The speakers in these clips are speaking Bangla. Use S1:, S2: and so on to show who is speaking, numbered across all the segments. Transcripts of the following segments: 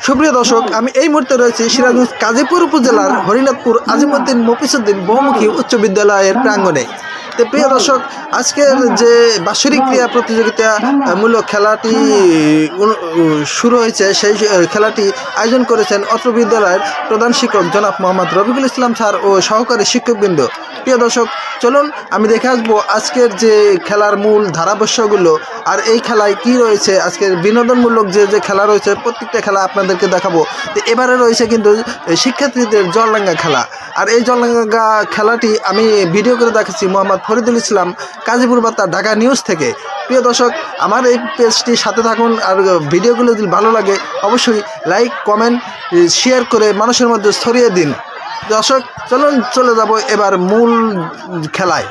S1: সুপ্রিয় দর্শক, আমি এই মুহূর্তে রয়েছি সিরাজগঞ্জ কাজীপুর উপজেলার হরিনাথপুর আজিমউদ্দিন মফিজউদ্দিন বহুমুখী উচ্চ বিদ্যালয়ের প্রাঙ্গণে। তো প্রিয় দর্শক, আজকের যে বাৎসরিক ক্রীড়া প্রতিযোগিতা মূলক খেলাটি শুরু হয়েছে, সেই খেলাটি আয়োজন করেছেন অত্র বিদ্যালয়ের প্রধান শিক্ষক জনাব মোহাম্মদ রফিকুল ইসলাম স্যার ও সহকারী শিক্ষকবৃন্দ। প্রিয় দর্শক, চলুন আমি দেখে আসবো আজকের যে খেলার মূল ধারাবস্যগুলো, আর এই খেলায় কি রয়েছে, আজকের বিনোদনমূলক যে খেলা রয়েছে প্রত্যেকটা খেলা আপনাদেরকে দেখাবো। তো এবারে রয়েছে কিন্তু শিক্ষার্থীদের জলডাঙ্গা খেলা, আর এই জলডাঙ্গা খেলাটি আমি ভিডিও করে দেখাচ্ছি মোহাম্মদ ফরিদুল ইসলাম, কাজীপুর বার্তা, ঢাকা নিউজ থেকে। প্রিয় দর্শক, আমার এই পেজটির সাথে থাকুন, আর ভিডিওগুলো যদি ভালো লাগে অবশ্যই লাইক, কমেন্ট, শেয়ার করে মানুষের মধ্যে ছড়িয়ে দিন। দর্শক, চলুন চলে যাব এবার মূল খেলায়।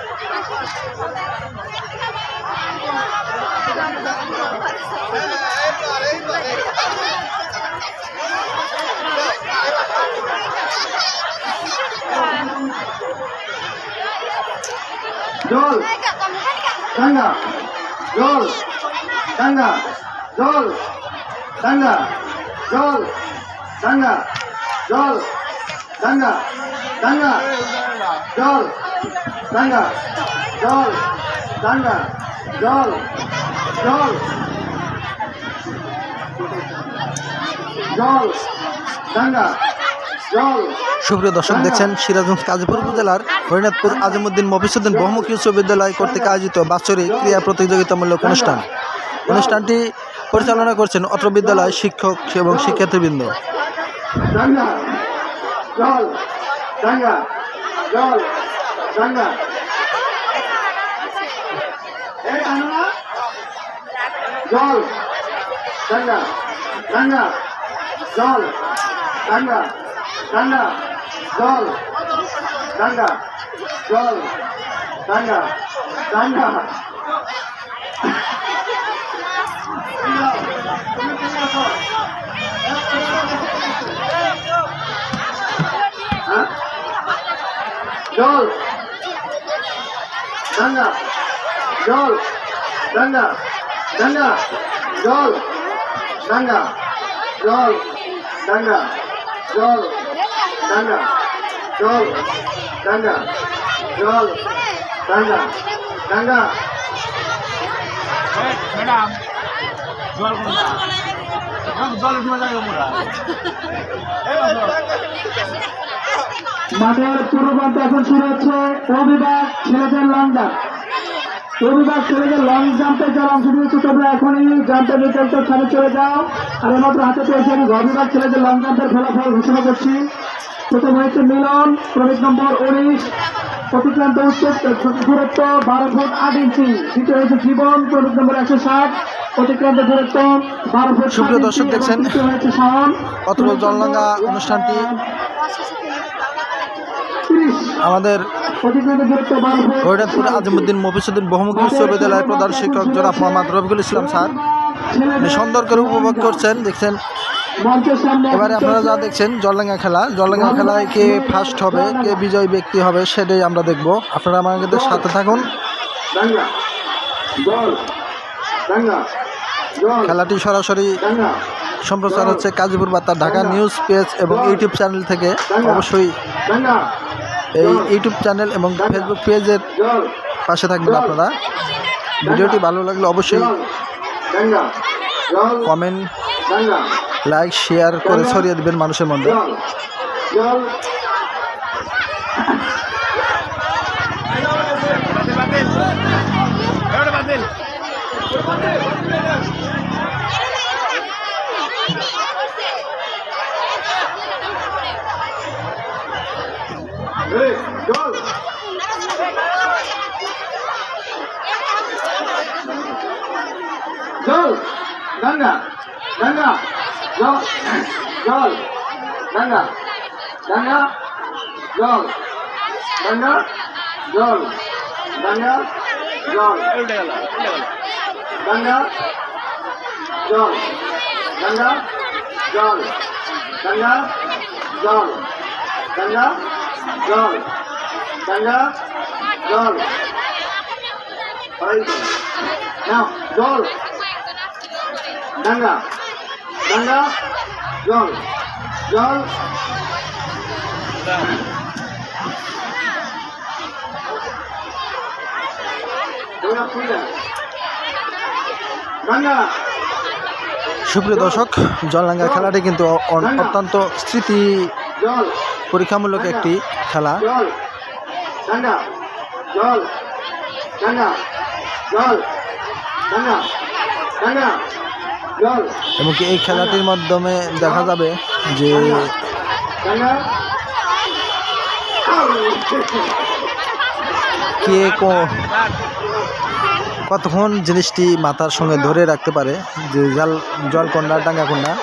S2: জল ডাঙ্গা, জল ডাঙ্গা, জল ডাঙ্গা, জল ডাঙ্গা, জল ডাঙ্গা, ডাঙ্গা, জল ডাঙ্গা, জল ডাঙ্গা, জল জল জল ডাঙ্গা, জল।
S1: সুপ্রিয় দর্শক, দেখছেন সিরাজগঞ্জ কাজীপুর উপজেলার হরিনাথপুর আজিমউদ্দিন মফিজউদ্দিন বহুমুখী উচ্চ বিদ্যালয় কর্তৃক আয়োজিত বাৎসরিক ক্রীড়া প্রতিযোগিতামূলক অনুষ্ঠানটি পরিচালনা করছেন অত্র বিদ্যালয় শিক্ষক এবং শিক্ষার্থীবৃন্দ।
S2: ডাঙ্গা, জল ডাঙ্গা, জল ডাঙ্গা, এই ডাঙ্গা, জল ডাঙ্গা, ডাঙ্গা, জল ডাঙ্গা, ডাঙ্গা, জল ডাঙ্গা, জল ডাঙ্গা, ডাঙ্গা। জল ডাঙ্গা, জল ডাঙ্গা, ডাঙ্গা, জল ডাঙ্গা, জল ডাঙ্গা, জল ডাঙ্গা, জল ডাঙ্গা, জল ডাঙ্গা, ডাঙ্গা।
S3: ম্যাডাম, জল জল
S2: মাঠের পূর্বপ্রান্তে এখন শুরু হচ্ছে অভিবাক ছেলেদের লং জাম্প। অভিবাক ছেলেদের লং জাম্পে যারা অংশ নিয়েছে তোমরা এখনই জাম্পের বিকল্প স্থানে চলে যাও। আর মাত্র হাতে পেয়েছি আমি অভিবাক ছেলেদের লং জাম্পের ফলাফল ঘোষণা করছি। প্রথম হয়েছে মিলন, ক্রমিক নম্বর 19, অতিক্রান্ত দূরত্ব 12 ফুট 8 ইঞ্চি। দ্বিতীয় হয়েছে জীবন, ক্রমিক নম্বর 160, অতিক্রান্ত দূরত্ব 12 ফুট।
S1: সুপ্রিয় দর্শক, দেখছেন
S2: হয়েছে শাওন।
S1: অত্র জলডাঙ্গা অনুষ্ঠানটি আমাদের হরিনাথপুর আজিমউদ্দিন মফিজউদ্দিন বহুমুখী উচ্চ বিদ্যালয়ের প্রধান শিক্ষক জনাব মোহাম্মদ রফিকুল ইসলাম স্যার সুন্দর করে উপভোগ করছেন। দেখছেন এবারে আপনারা যা দেখছেন জলডাঙ্গা খেলায় কে ফার্স্ট হবে, কে বিজয়ী ব্যক্তি হবে, সেটাই আমরা দেখব। আপনারা আমাদের সাথে থাকুন। খেলাটি সরাসরি সম্প্রচার হচ্ছে কাজীপুর বার্তা, ঢাকা নিউজ পেজ এবং ইউটিউব চ্যানেল থেকে। অবশ্যই এই ইউটিউব চ্যানেল এবং ফেসবুক পেজের পাশে থাকবেন আপনারা। ভিডিওটি ভালো লাগলে অবশ্যই কমেন্ট, লাইক, শেয়ার করে ছড়িয়ে দেবেন মানুষের মধ্যে।
S2: জল জল ডাঙ্গা, ডাঙ্গা, জল জল ডাঙ্গা, ডাঙ্গা, জল ডাঙ্গা, জল ডাঙ্গা, জল ডাঙ্গা, জল ডাঙ্গা, জল ডাঙ্গা, জল ডাঙ্গা, জল ডাঙ্গা, জল। Now, জল ডাঙ্গা, ডাঙ্গা, জল জল গঙ্গা
S1: সুপ্রিয় দর্শক, জলডাঙ্গা খেলাটি কিন্তু অত্যন্ত স্মৃতি
S2: জল
S1: পরীক্ষামূলক একটি খেলা।
S2: জল গঙ্গা জল গঙ্গা জল গঙ্গা গঙ্গা জল
S1: এমনকি এই খেলাটির মাধ্যমে দেখা যাবে যে
S2: গঙ্গা
S1: কে কতক্ষণ জিনিসটি মাথার সঙ্গে ধরে রাখতে পারে, যে জল কোনটা ডাঙ্গা কোনটা।